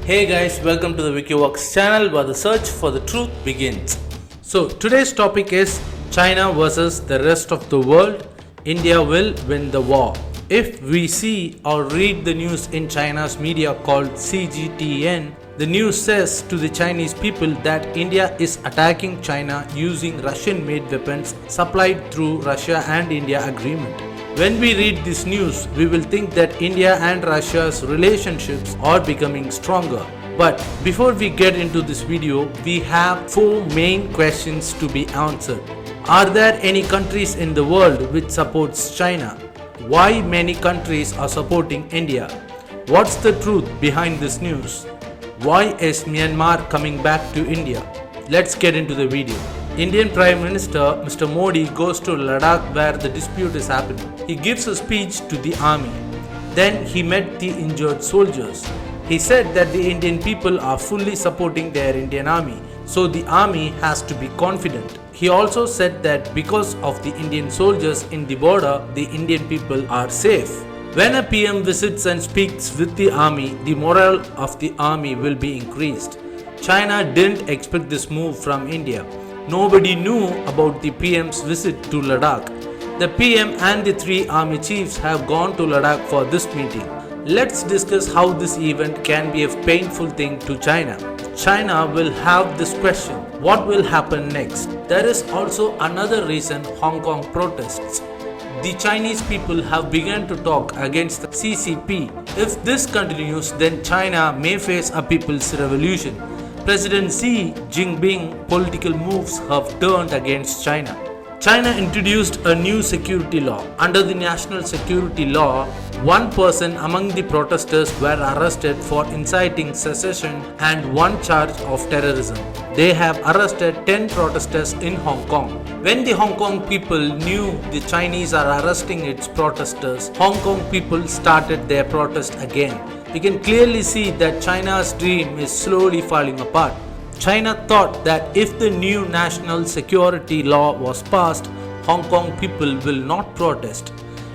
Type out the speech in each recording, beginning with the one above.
Hey guys, welcome to the WIKI channel where the search for the truth begins. So today's topic is China versus the rest of the world. India will win the war. If we see or read the news in China's media called CGTN, the news says to the Chinese people that India is attacking China using Russian-made weapons supplied through Russia and India agreement. When we read this news, we will think that India and Russia's relationships are becoming stronger. But before we get into this video, we have 4 main questions to be answered. Are there any countries in the world which supports China? Why many countries are supporting India? What's the truth behind this news? Why is Myanmar coming back to India? Let's get into the video. Indian Prime Minister Mr. Modi goes to Ladakh where the dispute is happening. He gives a speech to the army. Then he met the injured soldiers. He said that the Indian people are fully supporting their Indian army, so the army has to be confident. He also said that because of the Indian soldiers in the border, the Indian people are safe. When a PM visits and speaks with the army, the morale of the army will be increased. China didn't expect this move from India. Nobody knew about the PM's visit to Ladakh. The PM and the 3 army chiefs have gone to Ladakh for this meeting. Let's discuss how this event can be a painful thing to China. China will have this question: what will happen next? There is also another reason: Hong Kong protests. The Chinese people have begun to talk against the CCP. If this continues, then China may face a people's revolution. President Xi Jinping's political moves have turned against China. China introduced a new security law. Under the national security law, 1 person among the protesters were arrested for inciting secession and 1 charge of terrorism. They have arrested 10 protesters in Hong Kong. When the Hong Kong people knew the Chinese are arresting its protesters, Hong Kong people started their protest again. We can clearly see that China's dream is slowly falling apart. China thought that if the new national security law was passed, Hong Kong people will not protest.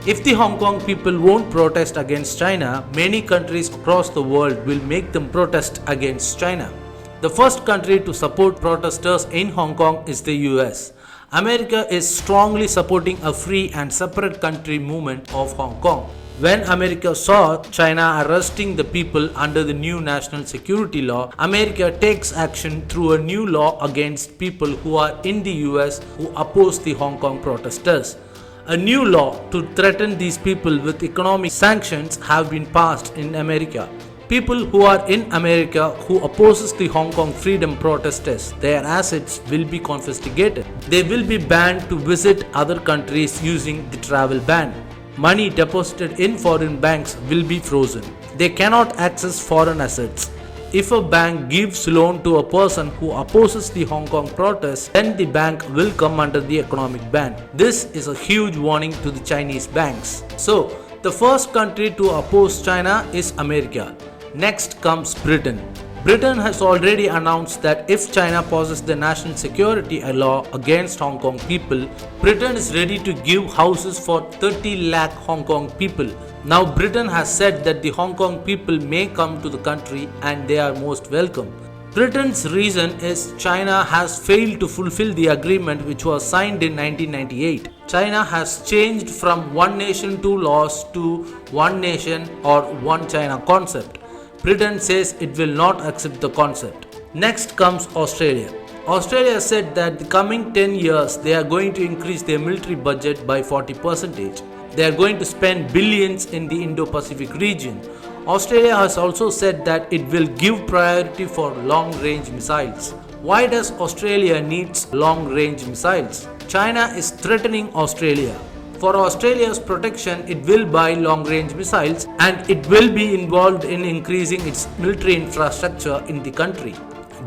If the Hong Kong people won't protest against China, many countries across the world will make them protest against China. The first country to support protesters in Hong Kong is the US. America is strongly supporting a free and separate country movement of Hong Kong. When America saw China arresting the people under the new national security law, America takes action through a new law against people who are in the US who oppose the Hong Kong protesters. A new law to threaten these people with economic sanctions have been passed in America. People who are in America who opposes the Hong Kong freedom protesters, their assets will be confiscated. They will be banned to visit other countries using the travel ban. Money deposited in foreign banks will be frozen. They cannot access foreign assets. If a bank gives loan to a person who opposes the Hong Kong protests, then the bank will come under the economic ban. This is a huge warning to the Chinese banks. So, the first country to oppose China is America. Next comes Britain. Britain has already announced that if China passes the national security law against Hong Kong people, Britain is ready to give houses for 30 lakh Hong Kong people. Now Britain has said that the Hong Kong people may come to the country and they are most welcome. Britain's reason is China has failed to fulfill the agreement which was signed in 1998. China has changed from one nation, 2 laws to one nation or one China concept. Britain says it will not accept the concept. Next comes Australia. Australia said that the coming 10 years they are going to increase their military budget by 40%. They are going to spend billions in the Indo-Pacific region. Australia has also said that it will give priority for long-range missiles. Why does Australia need long-range missiles? China is threatening Australia. For Australia's protection, it will buy long-range missiles and it will be involved in increasing its military infrastructure in the country.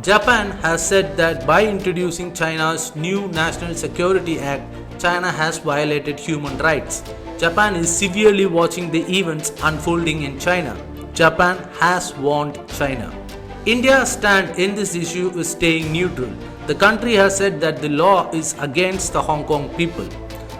Japan has said that by introducing China's new National Security Act, China has violated human rights. Japan is severely watching the events unfolding in China. Japan has warned China. India's stand in this issue is staying neutral. The country has said that the law is against the Hong Kong people.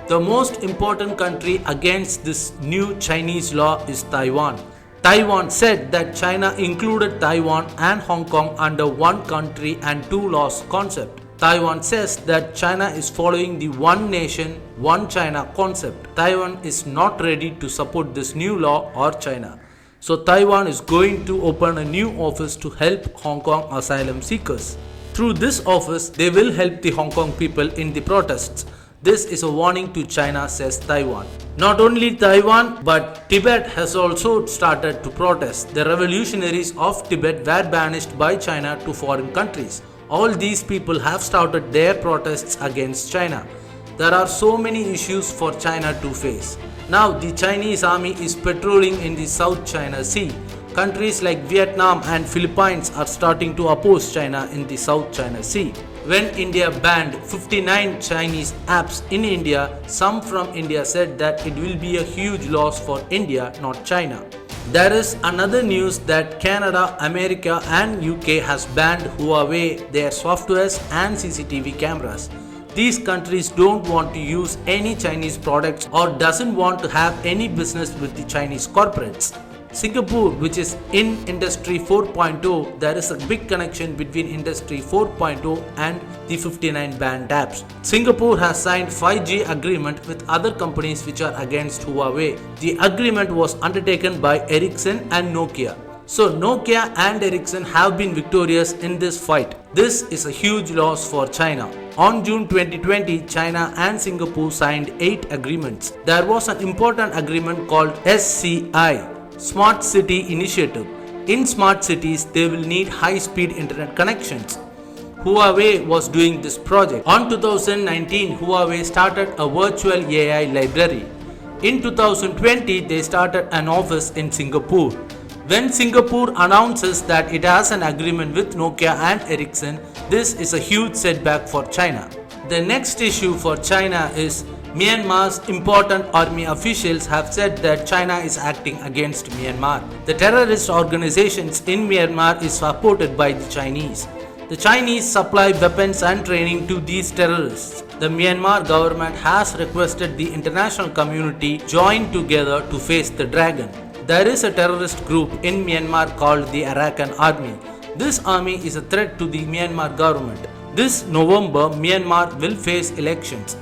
The most important country against this new Chinese law is Taiwan. Taiwan said that China included Taiwan and Hong Kong under one country and two laws concept. Taiwan says that China is following the one nation, one China concept. Taiwan is not ready to support this new law or China. So Taiwan is going to open a new office to help Hong Kong asylum seekers. Through this office, they will help the Hong Kong people in the protests. This is a warning to China, says Taiwan. Not only Taiwan, but Tibet has also started to protest. The revolutionaries of Tibet were banished by China to foreign countries. All these people have started their protests against China. There are so many issues for China to face. Now the Chinese army is patrolling in the South China Sea. Countries like Vietnam and Philippines are starting to oppose China in the South China Sea. When India banned 59 Chinese apps in India, some from India said that it will be a huge loss for India, not China. There is another news that Canada, America and UK has banned Huawei, their softwares and CCTV cameras. These countries don't want to use any Chinese products or doesn't want to have any business with the Chinese corporates. Singapore, which is in Industry 4.0, there is a big connection between Industry 4.0 and the 59 banned apps. Singapore has signed 5G agreement with other companies which are against Huawei. The agreement was undertaken by Ericsson and Nokia. So Nokia and Ericsson have been victorious in this fight. This is a huge loss for China. On June 2020, China and Singapore signed 8 agreements. There was an important agreement called SCI, Smart City Initiative. In smart cities, they will need high-speed internet connections. Huawei was doing this project. On 2019, Huawei started a virtual AI library. In 2020, they started an office in Singapore. When Singapore announces that it has an agreement with Nokia and Ericsson, this is a huge setback for China. The next issue for China is Myanmar's important army officials have said that China is acting against Myanmar. The terrorist organizations in Myanmar is supported by the Chinese. The Chinese supply weapons and training to these terrorists. The Myanmar government has requested the international community join together to face the dragon. There is a terrorist group in Myanmar called the Arakan Army. This army is a threat to the Myanmar government. This November, Myanmar will face elections.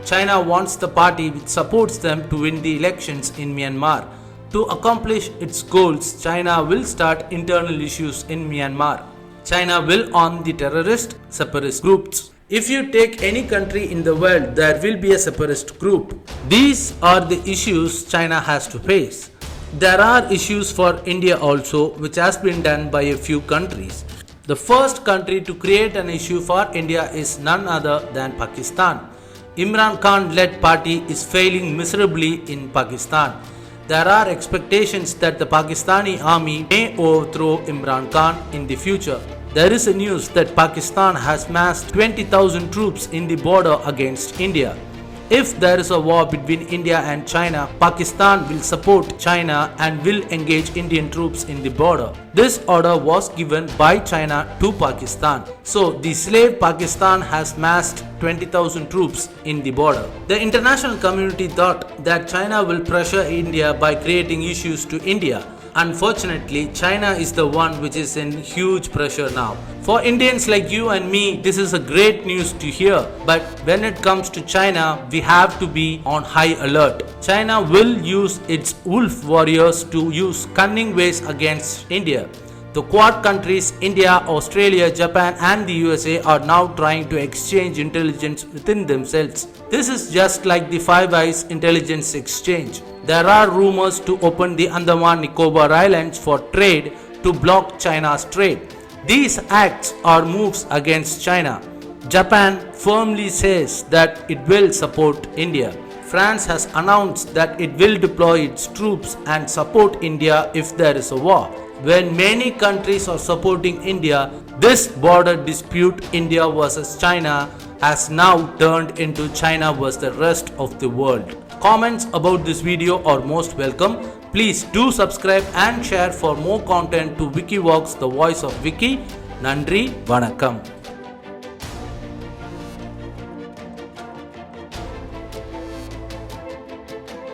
China wants the party which supports them to win the elections in Myanmar. To accomplish its goals, China will start internal issues in Myanmar. China will arm the terrorist separatist groups. If you take any country in the world, there will be a separatist group. These are the issues China has to face. There are issues for India also, which has been done by a few countries. The first country to create an issue for India is none other than Pakistan. Imran Khan-led party is failing miserably in Pakistan. There are expectations that the Pakistani army may overthrow Imran Khan in the future. There is a news that Pakistan has massed 20,000 troops in the border against India. If there is a war between India and China, Pakistan will support China and will engage Indian troops in the border. This order was given by China to Pakistan. So the slave Pakistan has massed 20,000 troops in the border. The international community thought that China will pressure India by creating issues to India. Unfortunately, China is the one which is in huge pressure now. For Indians like you and me, this is a great news to hear. But when it comes to China, we have to be on high alert. China will use its wolf warriors to use cunning ways against India. The Quad countries, India, Australia, Japan and the USA are now trying to exchange intelligence within themselves. This is just like the Five Eyes intelligence exchange. There are rumors to open the Andaman Nicobar Islands for trade to block China's trade. These acts are moves against China. Japan firmly says that it will support India. France has announced that it will deploy its troops and support India if there is a war. When many countries are supporting India, this border dispute India versus China has now turned into China versus the rest of the world. Comments about this video are most welcome. Please do subscribe and share for more content to WIKI Walks, the voice of Wiki. Nandri, Vanakkam.